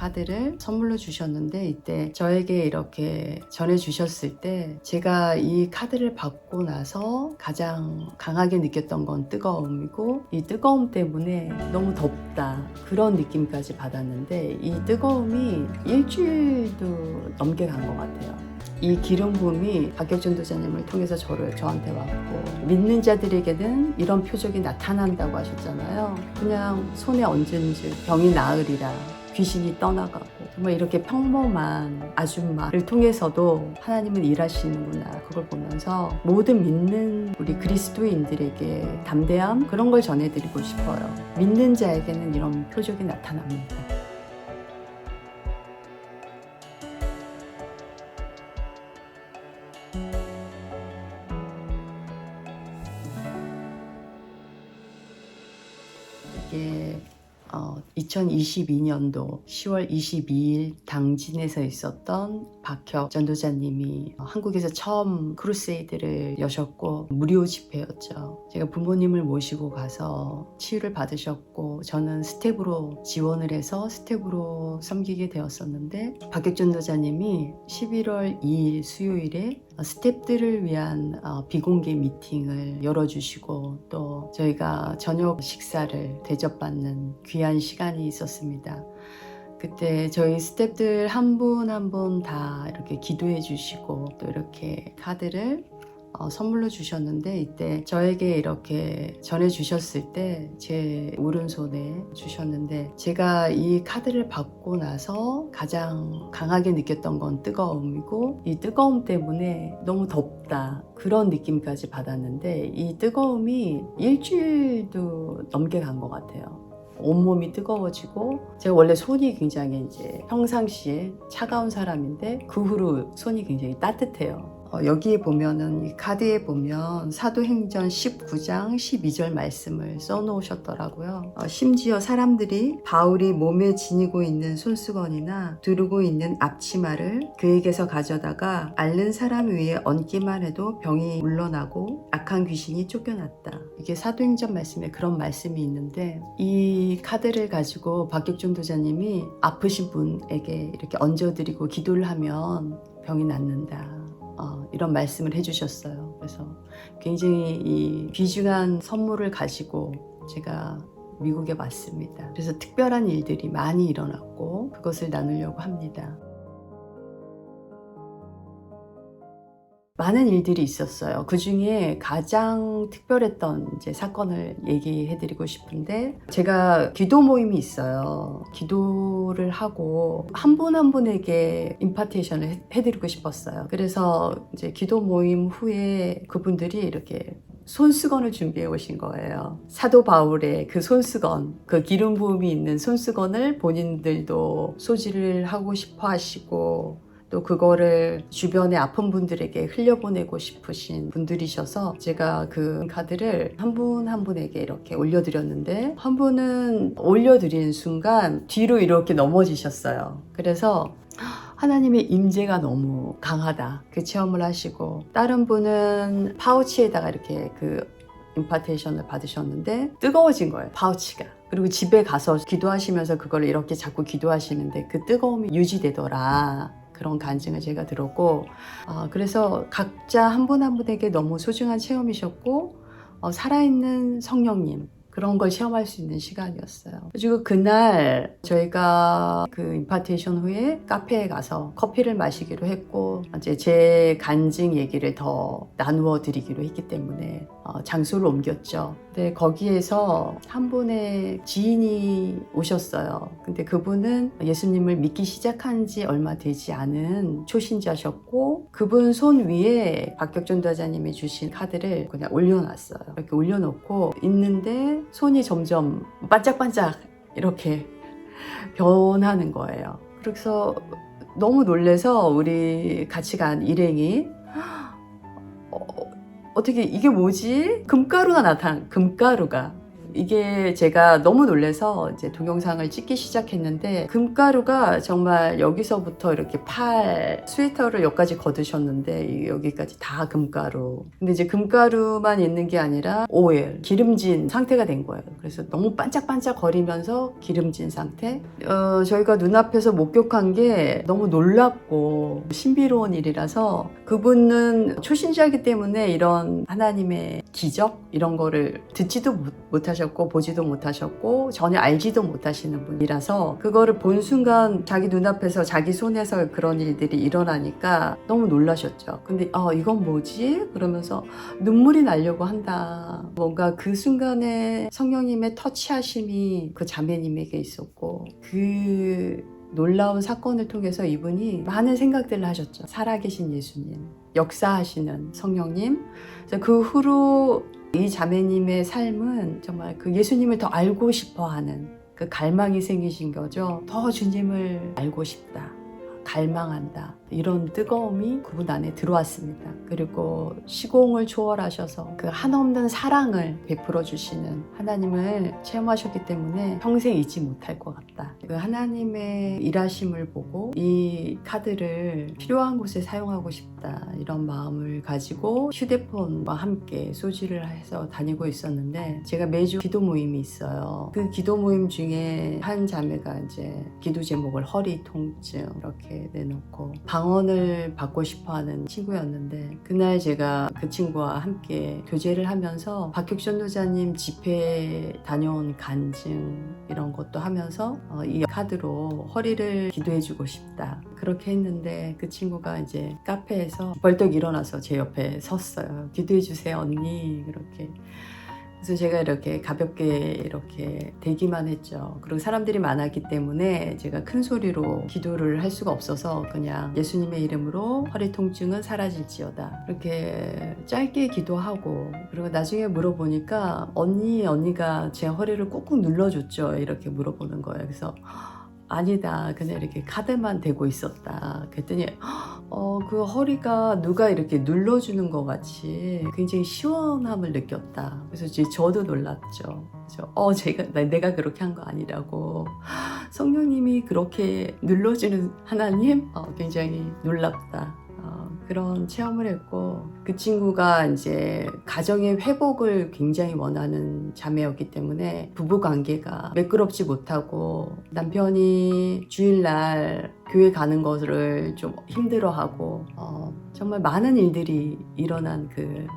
카드를 선물로 주셨는데, 이때 저에게 이렇게 전해주셨을 때 제가 이 카드를 받고 나서 가장 강하게 느꼈던 건 뜨거움이고, 이 뜨거움 때문에 너무 덥다, 그런 느낌까지 받았는데, 이 뜨거움이 일주일도 넘게 간 것 같아요. 이 기름 부음이 박격준 도자님을 통해서 저한테 왔고, 믿는 자들에게는 이런 표적이 나타난다고 하셨잖아요. 그냥 손에 얹은 즉 병이 나으리라, 귀신이 떠나가고, 정말 이렇게 평범한 아줌마를 통해서도 하나님은 일하시는구나, 그걸 보면서 모든 믿는 우리 그리스도인들에게 담대함, 그런 걸 전해드리고 싶어요. 믿는 자에게는 이런 표적이 나타납니다. 이게 2022년도 10월 22일 당진에서 있었던 박혁 전도자님이 한국에서 처음 크루세이드를 여셨고, 무료 집회였죠. 제가 부모님을 모시고 가서 치유를 받으셨고, 저는 스텝으로 지원을 해서 스텝으로 섬기게 되었었는데, 박혁 전도자님이 11월 2일 수요일에 스텝들을 위한 비공개 미팅을 열어주시고, 또 저희가 저녁 식사를 대접받는 귀한 시간이 있었습니다. 그때 저희 스텝들 한 분 한 분 다 이렇게 기도해 주시고, 또 이렇게 카드를 선물로 주셨는데, 이때 저에게 이렇게 전해 주셨을 때 제 오른손에 주셨는데, 제가 이 카드를 받고 나서 가장 강하게 느꼈던 건 뜨거움이고, 이 뜨거움 때문에 너무 덥다, 그런 느낌까지 받았는데, 이 뜨거움이 일주일도 넘게 간 것 같아요. 온몸이 뜨거워지고, 제가 원래 손이 굉장히 이제 평상시에 차가운 사람인데, 그 후로 손이 굉장히 따뜻해요. 여기에 보면은, 이 카드에 보면 사도행전 19장 12절 말씀을 써놓으셨더라고요. 심지어 사람들이 바울이 몸에 지니고 있는 손수건이나 두르고 있는 앞치마를 그에게서 가져다가 앓는 사람 위에 얹기만 해도 병이 물러나고 악한 귀신이 쫓겨났다. 이게 사도행전 말씀에 그런 말씀이 있는데, 이 카드를 가지고 박격준 도자님이 아프신 분에게 이렇게 얹어드리고 기도를 하면 병이 낫는다, 이런 말씀을 해주셨어요. 그래서 굉장히 이 귀중한 선물을 가지고 제가 미국에 왔습니다. 그래서 특별한 일들이 많이 일어났고, 그것을 나누려고 합니다. 많은 일들이 있었어요. 그 중에 가장 특별했던 이제 사건을 얘기해드리고 싶은데, 제가 기도 모임이 있어요. 기도를 하고 한 분 한 분에게 임파테이션을 해드리고 싶었어요. 그래서 이제 기도 모임 후에 그분들이 이렇게 손수건을 준비해 오신 거예요. 사도 바울의 그 손수건, 그 기름 부음이 있는 손수건을 본인들도 소지를 하고 싶어 하시고, 또 그거를 주변에 아픈 분들에게 흘려보내고 싶으신 분들이셔서, 제가 그 카드를 한 분 한 분에게 이렇게 올려드렸는데, 한 분은 올려드리는 순간 뒤로 이렇게 넘어지셨어요. 그래서 하나님의 임재가 너무 강하다, 그 체험을 하시고, 다른 분은 파우치에다가 이렇게 그 임파테이션을 받으셨는데 뜨거워진 거예요, 파우치가. 그리고 집에 가서 기도하시면서 그걸 이렇게 자꾸 기도하시는데 그 뜨거움이 유지되더라, 그런 간증을 제가 들었고, 그래서 각자 한 분 한 분에게 너무 소중한 체험이셨고, 살아있는 성령님, 그런 걸 체험할 수 있는 시간이었어요. 그리고 그날 저희가 그 임파테이션 후에 카페에 가서 커피를 마시기로 했고, 이제 제 간증 얘기를 더 나누어 드리기로 했기 때문에 장소를 옮겼죠. 근데 거기에서 한 분의 지인이 오셨어요. 근데 그분은 예수님을 믿기 시작한 지 얼마 되지 않은 초신자셨고, 그분 손 위에 박격준 도자님이 주신 카드를 그냥 올려놨어요. 이렇게 올려놓고 있는데 손이 점점 반짝반짝 이렇게 변하는 거예요. 그래서 너무 놀라서 우리 같이 간 일행이 어떻게 이게 뭐지? 금가루가 이게 제가 너무 놀라서 이제 동영상을 찍기 시작했는데 금가루가 정말 여기서부터 이렇게 팔 스웨터를 여기까지 걷으셨는데 여기까지 다 금가루. 근데 이제 금가루만 있는 게 아니라 오일, 기름진 상태가 된 거예요. 그래서 너무 반짝반짝 거리면서 기름진 상태. 저희가 눈앞에서 목격한 게 너무 놀랍고 신비로운 일이라서 그분은 초신자이기 때문에 이런 하나님의 기적 이런 거를 듣지도 못하셨고 보지도 못하셨고 전혀 알지도 못하시는 분이라서 그거를 본 순간 자기 눈앞에서 자기 손에서 그런 일들이 일어나니까 너무 놀라셨죠. 근데 이건 뭐지? 그러면서 눈물이 나려고 한다. 뭔가 그 순간에 성령님의 터치하심이 그 자매님에게 있었고 그 놀라운 사건을 통해서 이분이 많은 생각들을 하셨죠. 살아계신 예수님, 역사하시는 성령님. 그래서 그 후로 이 자매님의 삶은 정말 그 예수님을 더 알고 싶어하는 그 갈망이 생기신 거죠. 더 주님을 알고 싶다, 갈망한다. 이런 뜨거움이 그분 안에 들어왔습니다. 그리고 시공을 초월하셔서 그 한없는 사랑을 베풀어 주시는 하나님을 체험하셨기 때문에 평생 잊지 못할 것 같다. 그 하나님의 일하심을 보고 이 카드를 필요한 곳에 사용하고 싶다. 이런 마음을 가지고 휴대폰과 함께 소지를 해서 다니고 있었는데 제가 매주 기도 모임이 있어요. 그 기도 모임 중에 한 자매가 이제 기도 제목을 허리 통증 이렇게 내놓고 방언을 받고 싶어하는 친구였는데 그날 제가 그 친구와 함께 교제를 하면서 박혁 전도자님 집회 다녀온 간증 이런 것도 하면서 이 카드로 허리를 기도해주고 싶다 그렇게 했는데 그 친구가 이제 카페에서 벌떡 일어나서 제 옆에 섰어요. 기도해주세요 언니 그렇게. 그래서 제가 이렇게 가볍게 이렇게 대기만 했죠. 그리고 사람들이 많았기 때문에 제가 큰 소리로 기도를 할 수가 없어서 그냥 예수님의 이름으로 허리 통증은 사라질지어다 이렇게 짧게 기도하고 그리고 나중에 물어보니까 언니가 제 허리를 꾹꾹 눌러줬죠 이렇게 물어보는 거예요. 그래서 아니다 그냥 이렇게 카드만 대고 있었다 그랬더니 그 허리가 누가 이렇게 눌러주는 것 같이 굉장히 시원함을 느꼈다. 그래서 이제 저도 놀랐죠. 그래서 내가 그렇게 한 거 아니라고 성령님이 그렇게 눌러주는 하나님 굉장히 놀랍다. 그런 체험을 했고 그 친구가 이제 가정의 회복을 굉장히 원하는 자매였기 때문에 부부 관계가 매끄럽지 못하고 남편이 주일날 교회 가는 것을 좀 힘들어하고 정말 많은 일들이 일어난 그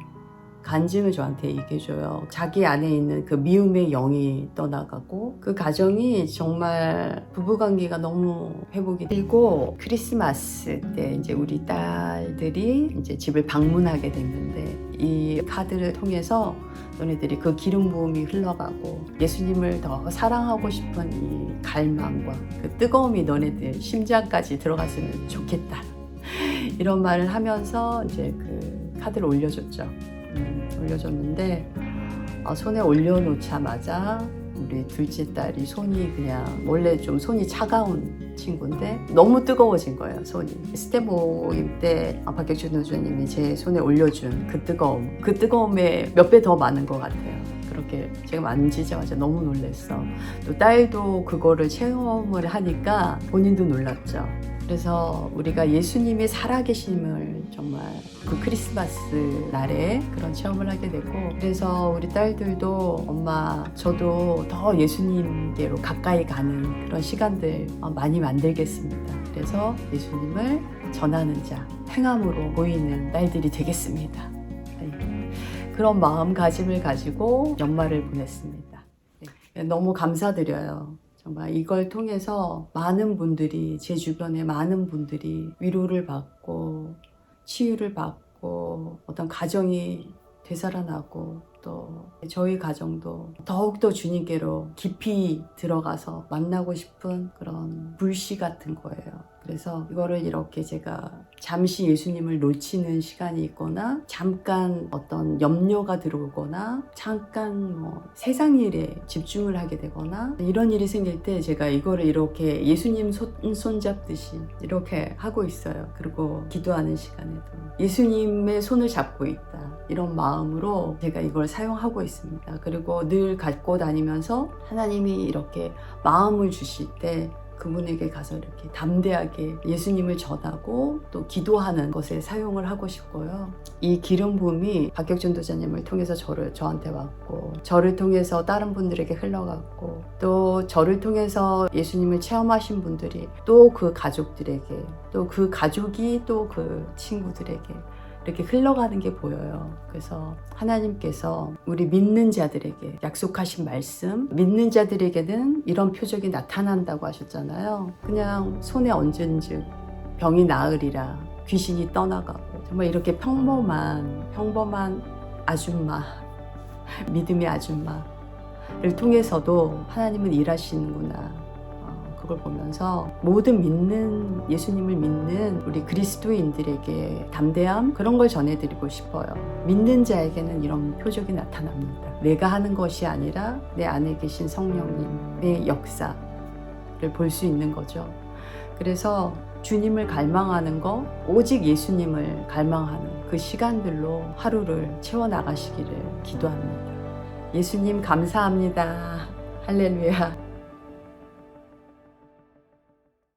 간증을 저한테 얘기해줘요. 자기 안에 있는 그 미움의 영이 떠나가고 그 가정이 정말 부부관계가 너무 회복이 되고 크리스마스 때 이제 우리 딸들이 이제 집을 방문하게 됐는데 이 카드를 통해서 너네들이 그 기름 부음이 흘러가고 예수님을 더 사랑하고 싶은 이 갈망과 그 뜨거움이 너네들 심장까지 들어갔으면 좋겠다. 이런 말을 하면서 이제 그 카드를 올려줬죠. 올려줬는데 손에 올려놓자마자 우리 둘째 딸이 손이 그냥 원래 좀 손이 차가운 친구인데 너무 뜨거워진 거예요. 손이 스텝 모임 때 박혁준 노조님이 제 손에 올려준 그 뜨거움에 몇 배 더 많은 것 같아요. 그렇게 제가 만지자마자 너무 놀랐어. 또 딸도 그거를 체험을 하니까 본인도 놀랐죠. 그래서 우리가 예수님의 살아계심을 정말 그 크리스마스 날에 그런 체험을 하게 되고 그래서 우리 딸들도 엄마 저도 더 예수님께로 가까이 가는 그런 시간들 많이 만들겠습니다. 그래서 예수님을 전하는 자, 행함으로 보이는 딸들이 되겠습니다. 네. 그런 마음가짐을 가지고 연말을 보냈습니다. 네. 너무 감사드려요. 정말 이걸 통해서 많은 분들이 제 주변에 많은 분들이 위로를 받고 치유를 받고 어떤 가정이 되살아나고 또 저희 가정도 더욱더 주님께로 깊이 들어가서 만나고 싶은 그런 불씨 같은 거예요. 그래서 이거를 이렇게 제가 잠시 예수님을 놓치는 시간이 있거나 잠깐 어떤 염려가 들어오거나 잠깐 뭐 세상 일에 집중을 하게 되거나 이런 일이 생길 때 제가 이거를 이렇게 예수님 손잡듯이 이렇게 하고 있어요. 그리고 기도하는 시간에도 예수님의 손을 잡고 있다 이런 마음으로 제가 이걸 사용하고 있습니다. 그리고 늘 갖고 다니면서 하나님이 이렇게 마음을 주실 때 그분에게 가서 이렇게 담대하게 예수님을 전하고 또 기도하는 것에 사용을 하고 싶고요. 이 기름 부음이 박혁 전도자님을 통해서 저한테 왔고, 저를 통해서 다른 분들에게 흘러갔고, 또 저를 통해서 예수님을 체험하신 분들이 또 그 가족들에게, 또 그 가족이 또 그 친구들에게 이렇게 흘러가는 게 보여요. 그래서 하나님께서 우리 믿는 자들에게 약속하신 말씀, 믿는 자들에게는 이런 표적이 나타난다고 하셨잖아요. 그냥 손에 얹은즉 병이 나으리라, 귀신이 떠나가고, 정말 이렇게 평범한 아줌마, 믿음의 아줌마를 통해서도 하나님은 일하시는구나. 그걸 보면서 모든 예수님을 믿는 우리 그리스도인들에게 담대함, 그런 걸 전해드리고 싶어요. 믿는 자에게는 이런 표적이 나타납니다. 내가 하는 것이 아니라 내 안에 계신 성령님의 역사를 볼 수 있는 거죠. 그래서 주님을 갈망하는 거, 오직 예수님을 갈망하는 그 시간들로 하루를 채워나가시기를 기도합니다. 예수님 감사합니다. 할렐루야.